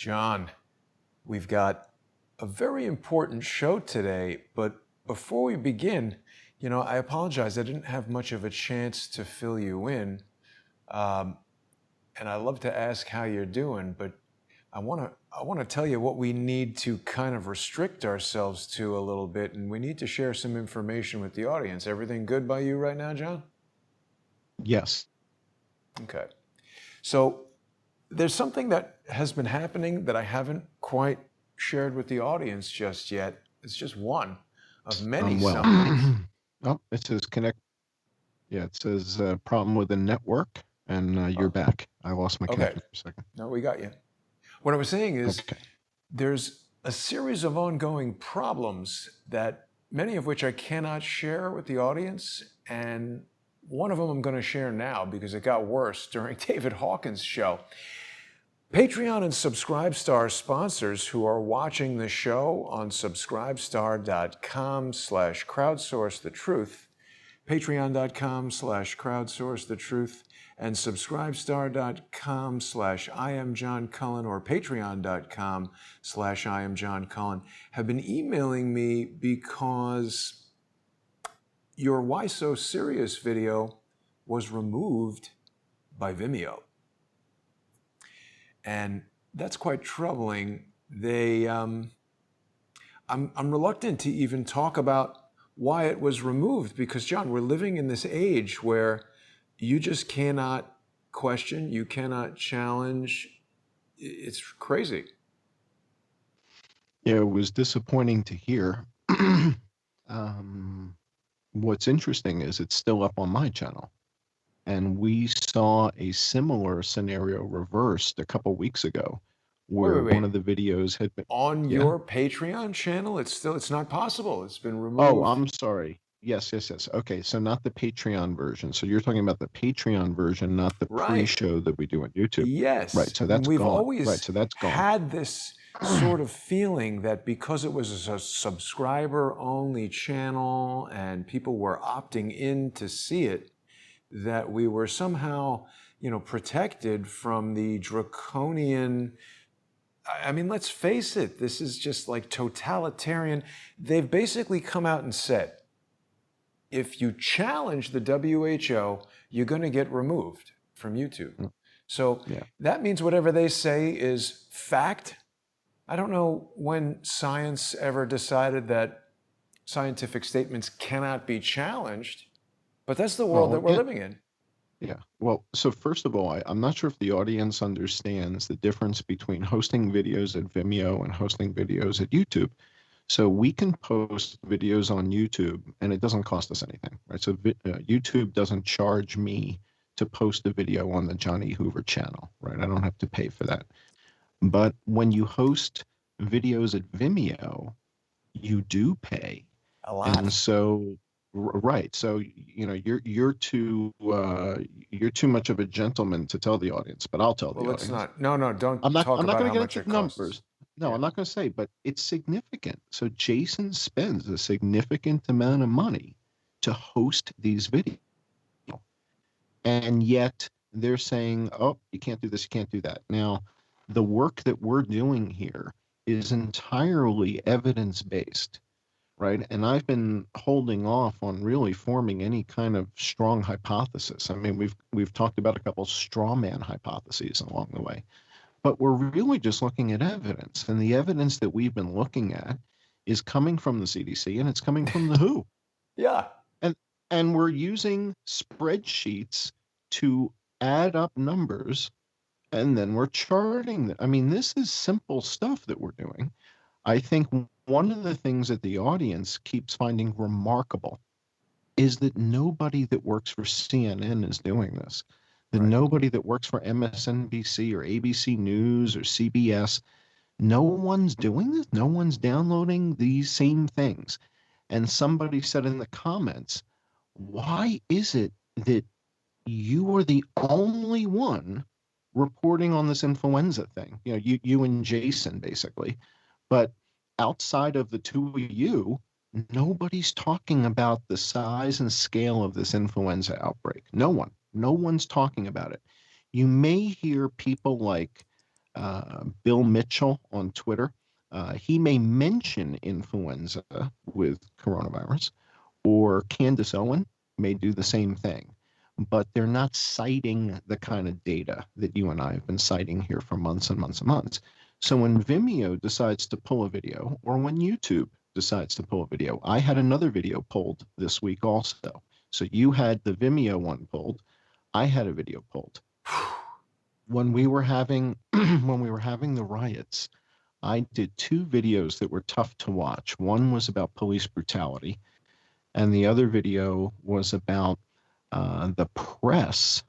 John, we've got a very important show today, but before we begin, I apologize. I didn't have much of a chance to fill you in. And I love to ask how you're doing, but I want to tell you what we need to kind of restrict ourselves to a little bit, and we need to share some information with the audience. Everything good by you right now, John? Yes. Okay. So there's something that has been happening that I haven't quite shared with the audience just yet. It's just one of many somethings. Oh, it says connect. Yeah, it says problem with the network, and you're back. I lost my connection for a second. No, we got you. What I was saying is there's a series of ongoing problems that many of which I cannot share with the audience, and one of them I'm going to share now because it got worse during David Hawkins' show. Patreon and Subscribestar sponsors who are watching the show on subscribestar.com/crowdsourcethetruth, patreon.com/crowdsourcethetruth, and subscribestar.com/IamJohnCullen or patreon.com/IamJohnCullen have been emailing me because your Why So Serious video was removed by Vimeo. And that's quite troubling. I'm reluctant to even talk about why it was removed because, John, we're living in this age where you just cannot question, you cannot challenge. It's crazy. Yeah, it was disappointing to hear. What's interesting is it's still up on my channel. And we saw a similar scenario reversed a couple weeks ago where Wait. one of the videos had been on your Patreon channel. It's not possible. It's been removed. Oh, I'm sorry. Yes. Okay, so not the Patreon version. So you're talking about the Patreon version, not the pre-show that we do on YouTube. Yes. Right. So that's We've gone. always right. So that's gone. had this sort of feeling that because it was a subscriber-only channel and people were opting in to see it, that we were somehow, protected from the draconian. I mean, let's face it, this is just like totalitarian. They've basically come out and said, if you challenge the WHO, you're going to get removed from YouTube. So that means whatever they say is fact. I don't know when science ever decided that scientific statements cannot be challenged. But that's the world that we're living in. Yeah. Well, so first of all, I'm not sure if the audience understands the difference between hosting videos at Vimeo and hosting videos at YouTube. So we can post videos on YouTube and it doesn't cost us anything, right? So YouTube doesn't charge me to post a video on the Johnny Hoover channel, right? I don't have to pay for that. But when you host videos at Vimeo, you do pay. A lot. And so right. So, you're too much of a gentleman to tell the audience, but I'll tell the audience. Let's not. No, don't I'm not talk about going how to much get it into costs. numbers. No, I'm not going to say, but it's significant. So Jason spends a significant amount of money to host these videos. And yet they're saying, oh, you can't do this, you can't do that. Now, the work that we're doing here is entirely evidence-based. Right. And I've been holding off on really forming any kind of strong hypothesis. I mean, we've talked about a couple straw man hypotheses along the way, but we're really just looking at evidence. And the evidence that we've been looking at is coming from the CDC and it's coming from the WHO. Yeah. And we're using spreadsheets to add up numbers and then we're charting them. I mean, this is simple stuff that we're doing. I think one of the things that the audience keeps finding remarkable is that nobody that works for CNN is doing this. That nobody that works for MSNBC or ABC News or CBS, no one's doing this. No one's downloading these same things. And somebody said in the comments, why is it that you are the only one reporting on this influenza thing? You and Jason, basically. But outside of the two of you, nobody's talking about the size and scale of this influenza outbreak. No one's talking about it. You may hear people like Bill Mitchell on Twitter. He may mention influenza with coronavirus, or Candace Owen may do the same thing, but they're not citing the kind of data that you and I have been citing here for months and months and months. So when Vimeo decides to pull a video, or when YouTube decides to pull a video, I had another video pulled this week also. So you had the Vimeo one pulled, I had a video pulled. When we were having the riots, I did two videos that were tough to watch. One was about police brutality, and the other video was about the press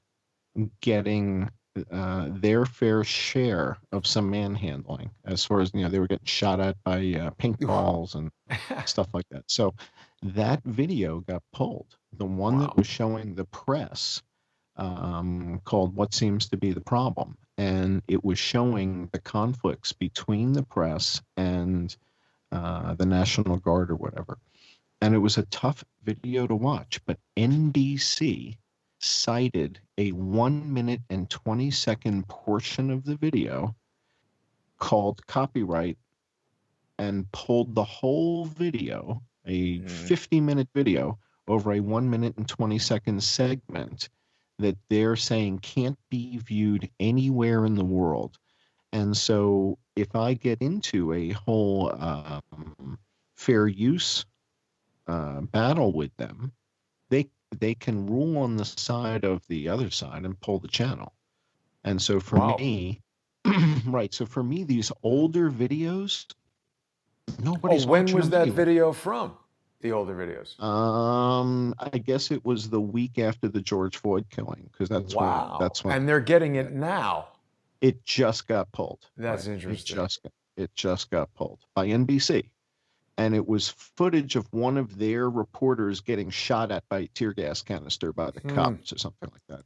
getting their fair share of some manhandling, as far as, they were getting shot at by paintballs and stuff like that. So that video got pulled. The one that was showing the press, called What Seems to Be the Problem. And it was showing the conflicts between the press and the National Guard or whatever. And it was a tough video to watch, but NBC cited a 1 minute and 20-second portion of the video called copyright and pulled the whole video, a 50-minute video, over a 1 minute and 20-second segment that they're saying can't be viewed anywhere in the world. And so if I get into a whole fair use battle with them, they can rule on the side of the other side and pull the channel. And so for me, right, so for me, these older videos, nobody's when watching was them that anyway. video from? The older videos? I guess it was the week after the George Floyd killing, because that's when And they're getting it now. it just got pulled. That's interesting. It just got pulled by NBC. And it was footage of one of their reporters getting shot at by a tear gas canister by the cops or something like that.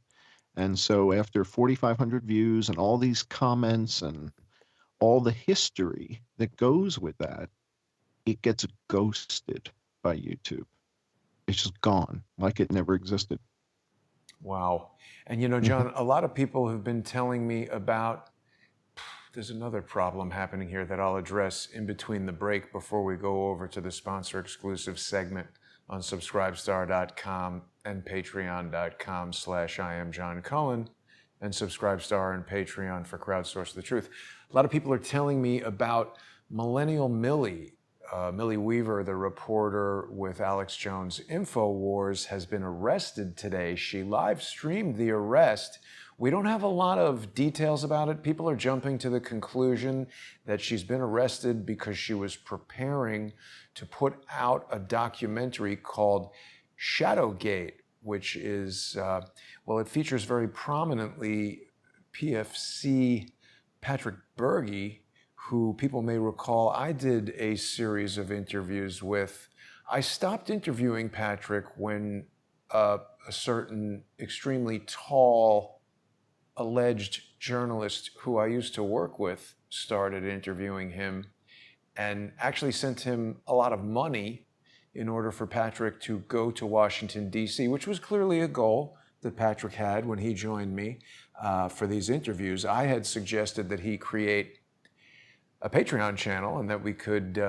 And so after 4,500 views and all these comments and all the history that goes with that, it gets ghosted by YouTube. It's just gone, like it never existed. Wow. And John, a lot of people have been telling me about, there's another problem happening here that I'll address in between the break before we go over to the sponsor exclusive segment on subscribestar.com and patreon.com/IamJohnCullen, and Subscribestar and Patreon for Crowdsource the Truth. A lot of people are telling me about Millennial Millie. Millie Weaver, the reporter with Alex Jones' InfoWars, has been arrested today. She live streamed the arrest. We don't have a lot of details about it. People are jumping to the conclusion that she's been arrested because she was preparing to put out a documentary called Shadowgate, which is, it features very prominently PFC Patrick Berge, who people may recall I did a series of interviews with. I stopped interviewing Patrick when a certain extremely tall alleged journalist who I used to work with started interviewing him, and actually sent him a lot of money in order for Patrick to go to Washington, D.C., which was clearly a goal that Patrick had when he joined me for these interviews. I had suggested that he create a Patreon channel and that we could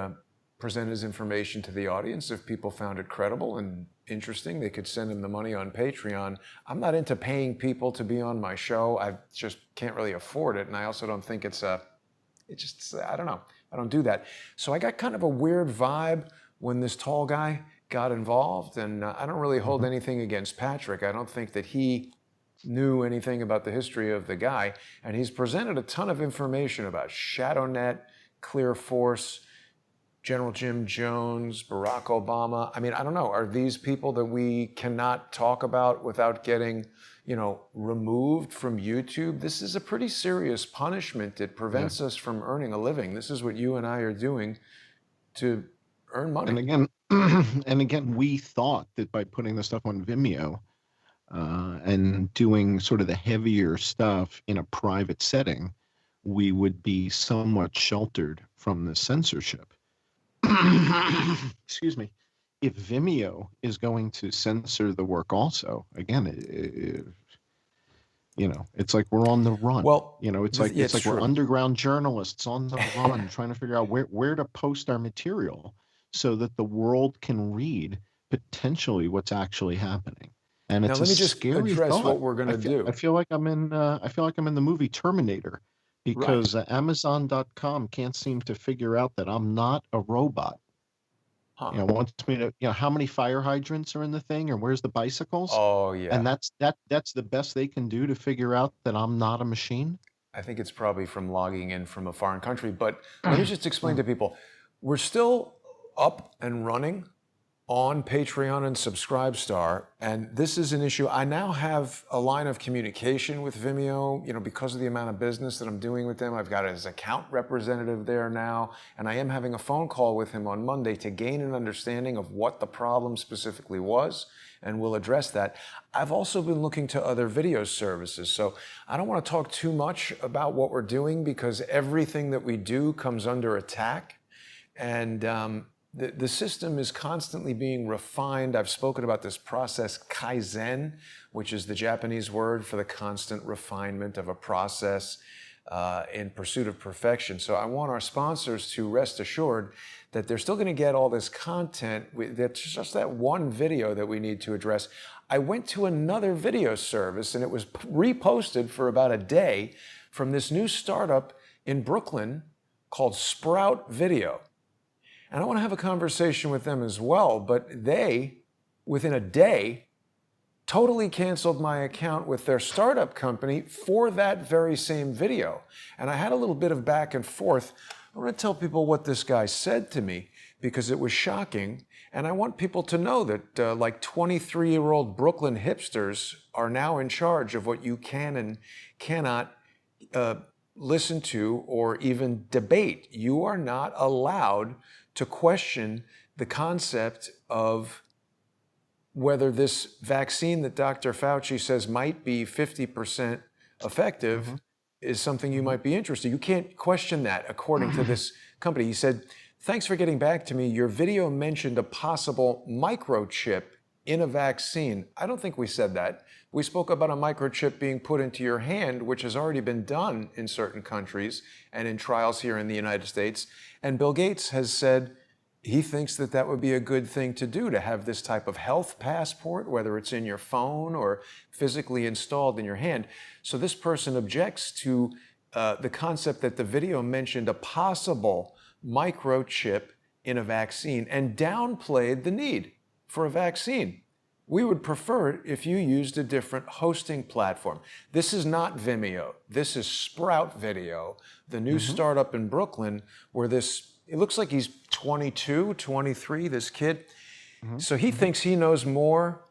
present his information to the audience. If people found it credible and interesting, they could send him the money on Patreon. I'm not into paying people to be on my show. I just can't really afford it. And I also don't think I don't know. I don't do that. So I got kind of a weird vibe when this tall guy got involved. And I don't really hold anything against Patrick. I don't think that he knew anything about the history of the guy. And he's presented a ton of information about ShadowNet, Clear Force, General Jim Jones, Barack Obama. I mean, I don't know. Are these people that we cannot talk about without getting, removed from YouTube? This is a pretty serious punishment. It prevents us from earning a living. This is what you and I are doing to earn money. And again, we thought that by putting the stuff on Vimeo and doing sort of the heavier stuff in a private setting, we would be somewhat sheltered from the censorship. Excuse me. If Vimeo is going to censor the work also, again, It's like we're on the run. Well, It's like yeah, it's it's like we're true. underground journalists on the run, trying to figure out where to post our material so that the world can read potentially what's actually happening. And Now, it's a let me just scary address thought. what we're going I to feel I do. feel like I'm in the movie Terminator Right. because Amazon.com can't seem to figure out that I'm not a robot. Huh. Wants me to, how many fire hydrants are in the thing or where's the bicycles? Oh, And yeah. that's the best they can do to figure out that I'm not a machine. I think it's probably from logging in from a foreign country. But let me just explain to people, we're still up and running on Patreon and Subscribestar, and this is an issue. I now have a line of communication with Vimeo, because of the amount of business that I'm doing with them. I've got his account representative there now, and I am having a phone call with him on Monday to gain an understanding of what the problem specifically was, and we'll address that. I've also been looking to other video services, so I don't want to talk too much about what we're doing because everything that we do comes under attack. And the system is constantly being refined. I've spoken about this process Kaizen, which is the Japanese word for the constant refinement of a process in pursuit of perfection. So I want our sponsors to rest assured that they're still going to get all this content. That's just that one video that we need to address. I went to another video service and it was reposted for about a day from this new startup in Brooklyn called Sprout Video. And I want to have a conversation with them as well, but they, within a day, totally canceled my account with their startup company for that very same video. And I had a little bit of back and forth. I want to tell people what this guy said to me because it was shocking. And I want people to know that like 23-year-old Brooklyn hipsters are now in charge of what you can and cannot listen to or even debate. You are not allowed to question the concept of whether this vaccine that Dr. Fauci says might be 50% effective is something you might be interested in. You can't question that according to this company. He said, "Thanks for getting back to me. Your video mentioned a possible microchip in a vaccine." I don't think we said that. We spoke about a microchip being put into your hand, which has already been done in certain countries and in trials here in the United States. And Bill Gates has said he thinks that that would be a good thing to do, to have this type of health passport, whether it's in your phone or physically installed in your hand. So this person objects to the concept that the video mentioned a possible microchip in a vaccine and downplayed the need for a vaccine. We would prefer it if you used a different hosting platform. This is not Vimeo. This is Sprout Video, the new startup in Brooklyn, where it looks like he's 22, 23, this kid. So he thinks he knows more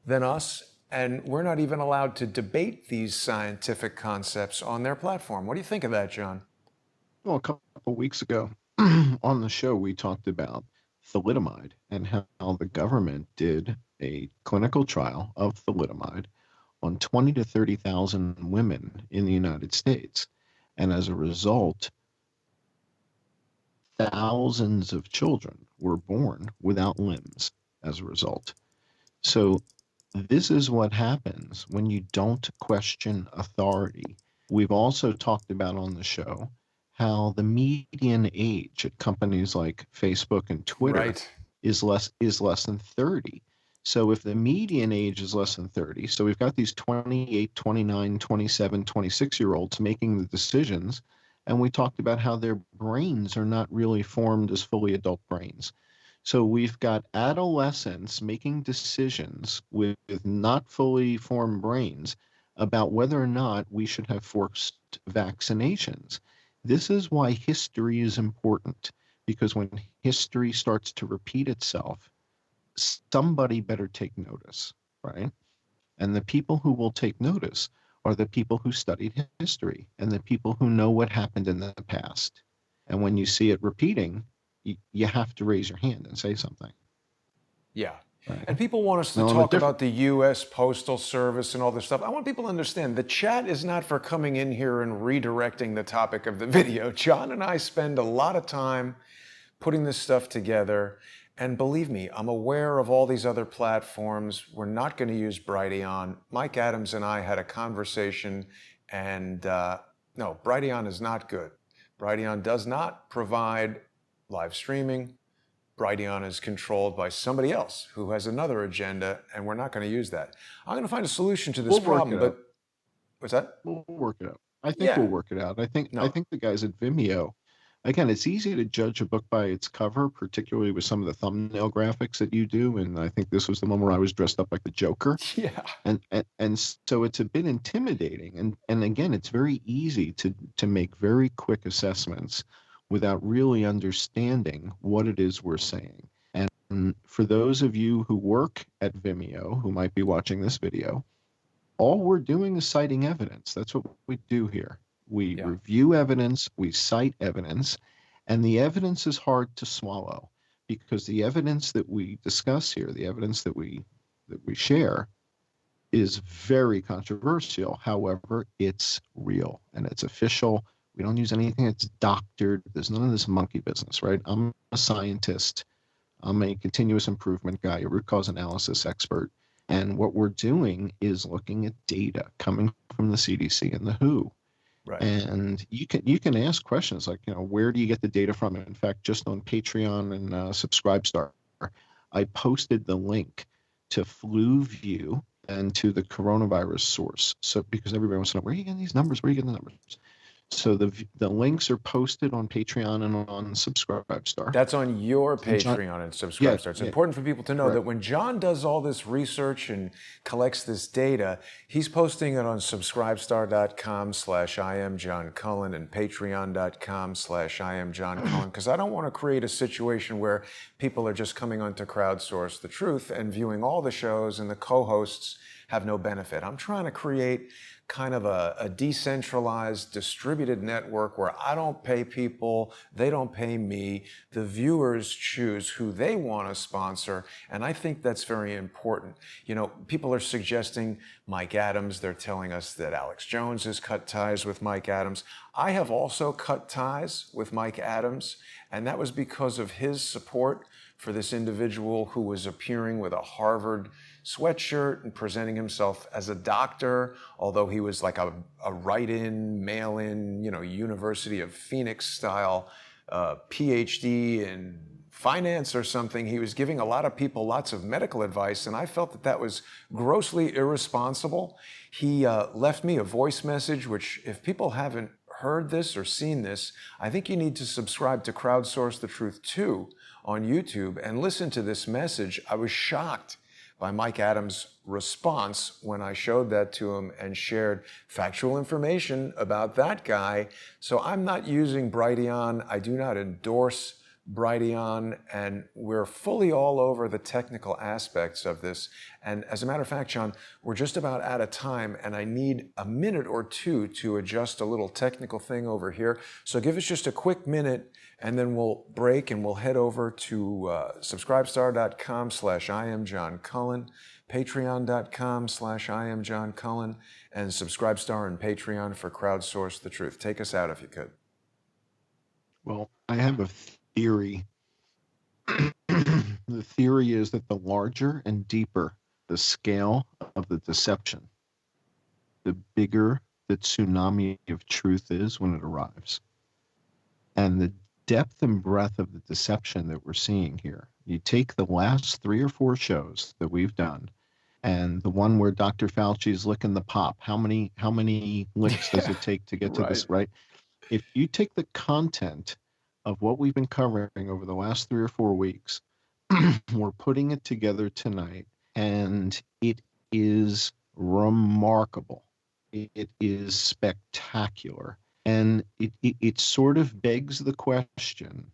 than us, and we're not even allowed to debate these scientific concepts on their platform. What do you think of that, John? Well, a couple of weeks ago on the show, we talked about thalidomide and how the government did a clinical trial of thalidomide on 20 to 30,000 women in the United States. And as a result, thousands of children were born without limbs as a result. So this is what happens when you don't question authority. We've also talked about on the show how the median age at companies like Facebook and Twitter Right. is less than 30. So if the median age is less than 30, so we've got these 28, 29, 27, 26-year-olds making the decisions, and we talked about how their brains are not really formed as fully adult brains. So we've got adolescents making decisions with not fully formed brains about whether or not we should have forced vaccinations. This is why history is important, because when history starts to repeat itself, somebody better take notice, right? And the people who will take notice are the people who studied history and the people who know what happened in the past. And when you see it repeating, you have to raise your hand and say something. Yeah. Right. And people want us to Now, talk about the U.S. Postal Service and all this stuff. I want people to understand the chat is not for coming in here and redirecting the topic of the video. John and I spend a lot of time putting this stuff together, And believe me, I'm aware of all these other platforms. We're not going to use Brighteon. Mike Adams and I had a conversation, and no, Brighteon is not good. Brighteon does not provide live streaming. Brighteon is controlled by somebody else who has another agenda, and we're not going to use that. I'm going to find a solution to this We'll work problem, it out. but what's that? We'll work it out. I think Yeah, we'll work it out. I no, think the guys at Vimeo, again, it's easy to judge a book by its cover, particularly with some of the thumbnail graphics that you do. And I think this was the one where I was dressed up like the Joker. yeah, And so it's a bit intimidating. And again, it's very easy to make very quick assessments without really understanding what it is we're saying. And for those of you who work at Vimeo who might be watching this video, all we're doing is citing evidence. That's what we do here. We yeah, review evidence, we cite evidence, and the evidence is hard to swallow because the evidence that we discuss here, the evidence that we share, is very controversial. However, it's real and it's official. We don't use anything that's doctored. There's none of this monkey business, right? I'm a scientist. I'm a continuous improvement guy, a root cause analysis expert. And what we're doing is looking at data coming from the CDC and the WHO. right. And you can ask questions like, where do you get the data from? In fact, just on Patreon and Subscribestar, I posted the link to FluView and to the coronavirus source. So because everybody wants to know, where are you getting these numbers? Where are you getting the numbers? So the links are posted on Patreon and on Subscribestar. That's on your And John, Patreon and yeah, Subscribestar. It's yeah, important for people to know that correct. when John does all this research and collects this data, he's posting it on subscribestar.com/I am John Cullen and patreon.com/I am John Cullen, because I don't want to create a situation where people are just coming on to Crowdsource the Truth and viewing all the shows and the co-hosts have no benefit. I'm trying to create kind of a decentralized, distributed network where I don't pay people, they don't pay me, the viewers choose who they want to sponsor, and I think that's very important. People are suggesting Mike Adams, they're telling us that Alex Jones has cut ties with Mike Adams. I have also cut ties with Mike Adams, and that was because of his support for this individual who was appearing with a Harvard sweatshirt and presenting himself as a doctor, although he was like a write-in, mail-in, University of Phoenix style PhD in finance or something. He was giving a lot of people lots of medical advice, and I felt that was grossly irresponsible. He left me a voice message, which if people haven't heard this or seen this, I think you need to subscribe to Crowdsource the Truth 2 on YouTube and listen to this message. I was shocked by Mike Adams' response when I showed that to him and shared factual information about that guy. So I'm not using Brighteon. I do not endorse Brighteon, and we're fully all over the technical aspects of this. And as a matter of fact, John, we're just about out of time, and I need a minute or two to adjust a little technical thing over here. So give us just a quick minute, and then we'll break and we'll head over to subscribestar.com/I am John Cullen, patreon.com/I am John Cullen, and Subscribestar and Patreon for Crowdsource the Truth. Take us out if you could. Well, I have a theory. The theory is that the larger and deeper the scale of the deception, the bigger the tsunami of truth is when it arrives. And the depth and breadth of the deception that we're seeing here. You take the last 3 or 4 shows that we've done, and the one where Dr. Fauci is licking the pop. How many licks does it take to get to this, right? If you take the content of what we've been covering over the last 3 or 4 weeks, we're putting it together tonight, and it is remarkable. It is spectacular. And it sort of begs the question,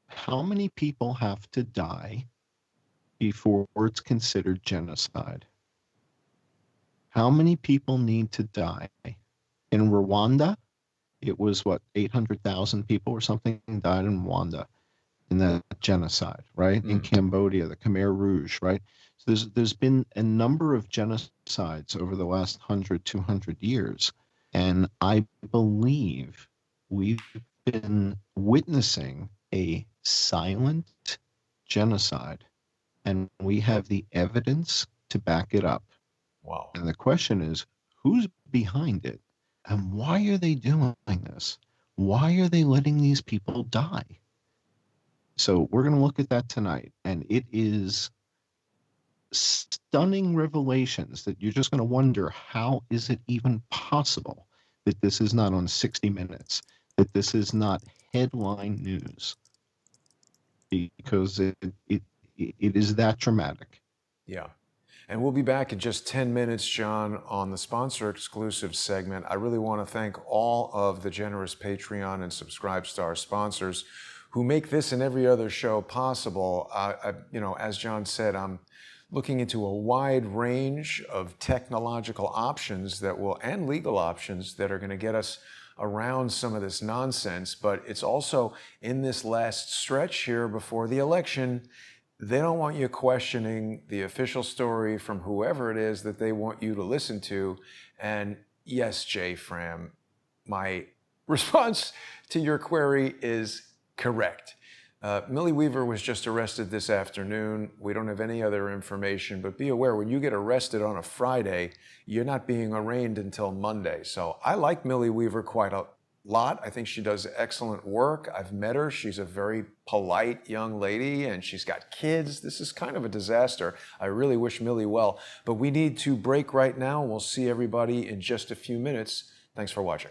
how many people have to die before it's considered genocide? How many people need to die? In Rwanda, it was 800,000 people or something died in Rwanda in that genocide, right? In Cambodia, the Khmer Rouge, right? So there's been a number of genocides over the last 100, 200 years. And I believe we've been witnessing a silent genocide, and we have the evidence to back it up. Wow. And the question is, who's behind it? And why are they doing this? Why are they letting these people die? So we're going to look at that tonight. And it is stunning revelations that you're just going to wonder, how is it even possible that this is not on 60 Minutes, that this is not headline news? Because it is that dramatic. Yeah. And we'll be back in just 10 minutes, John, on the sponsor exclusive segment. I really want to thank all of the generous Patreon and Subscribe Star sponsors who make this and every other show possible. As John said, I'm looking into a wide range of technological options and legal options that are going to get us around some of this nonsense. But it's also in this last stretch here before the election. They don't want you questioning the official story from whoever it is that they want you to listen to. And yes, Jay Fram, my response to your query is correct. Millie Weaver was just arrested this afternoon. We don't have any other information, but be aware, when you get arrested on a Friday, you're not being arraigned until Monday. So I like Millie Weaver quite a lot. I think she does excellent work. I've met her. She's a very polite young lady, and she's got kids. This is kind of a disaster. I really wish Millie well. But we need to break right now. We'll see everybody in just a few minutes. Thanks for watching.